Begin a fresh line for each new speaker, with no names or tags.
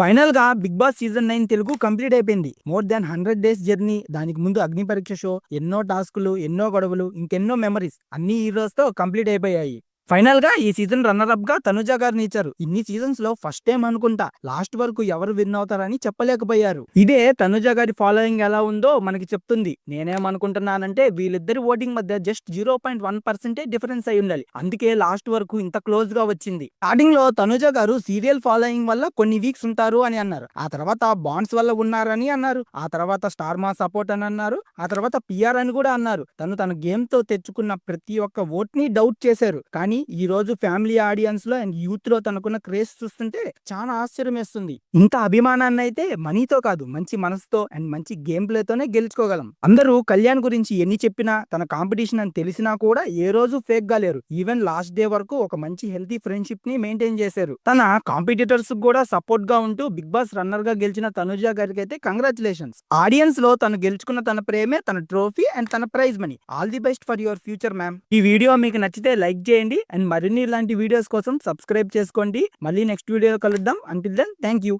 Final గా Bigg Boss season 9 Telugu complete అయిపోయింది. More than 100 days journey, దానికి ముందు అగ్ని పరీక్ష షో, ఎన్నో టాస్కులు, ఎన్నో గొడవలు, ఇంకెన్నో మెమరీస్ అన్ని ఈ రోజుతో కంప్లీట్ అయిపోయాయి. ఫైనల్ గా ఈ సీజన్ రన్నర్ అప్ గా తనుజ గారిని ఇచ్చారు. ఇన్ని సీజన్స్ లో ఫస్ట్ టైం అనుకుంటా లాస్ట్ వరకు ఎవరు విన్ అవుతారని చెప్పలేకపోయారు. ఇదే తనుజ గారి ఫాలోయింగ్ ఎలా ఉందో మనకి చెప్తుంది. నేనేమనుకుంటున్నానంటే వీళ్ళిద్దరి ఓటింగ్ మధ్య జస్ట్ 0.1% డిఫరెన్స్ అయి ఉండాలి. అందుకే లాస్ట్ వరకు ఇంత క్లోజ్ గా వచ్చింది. స్టార్టింగ్ లో తనుజ గారు సీరియల్ ఫాలోయింగ్ వల్ల కొన్ని వీక్స్ ఉంటారు అని అన్నారు. ఆ తర్వాత బాండ్స్ వల్ల ఉన్నారని అన్నారు. ఆ తర్వాత స్టార్ మా సపోర్ట్ అని అన్నారు. ఆ తర్వాత పిఆర్ అని కూడా అన్నారు. తన గేమ్ తో తెచ్చుకున్న ప్రతి ఒక్క ఓట్ ని డౌట్ చేశారు. కానీ ఈ రోజు ఫ్యామిలీ ఆడియన్స్ లో అండ్ యూత్ లో తనకున్న క్రేజ్ చూస్తుంటే చాలా ఆశ్చర్యం వేస్తుంది. ఇంత అభిమానాన్ని అయితే మనీతో కాదు, మంచి మనసుతో అండ్ మంచి గేమ్ ప్లే తోనే గెలుచుకోగలం. అందరూ కళ్యాణ్ గురించి ఎన్ని చెప్పినా, తన కాంపిటీషన్ అని తెలిసినా కూడా ఏ రోజు ఫేక్ గా లేరు. ఈవెన్ లాస్ట్ డే వరకు ఒక మంచి హెల్తీ ఫ్రెండ్షిప్ ని మెయింటైన్ చేశారు. తన కాంపిటీటర్స్ కూడా సపోర్ట్ గా ఉంటూ బిగ్ బాస్ రన్నర్ గా గెలిచిన తనుజ గారికి అయితే కంగ్రాచులేషన్స్. ఆడియన్స్ లో తను గెలుచుకున్న తన ప్రేమే తన ట్రోఫీ అండ్ తన prize money. All the best for your future ma'am. ఈ వీడియో మీకు నచ్చితే లైక్ చేయండి అండ్ మరిన్ని ఇలాంటి వీడియోస్ కోసం సబ్స్క్రైబ్ చేసుకోండి. మళ్ళీ నెక్స్ట్ వీడియో కలుద్దాం. Until then thank you.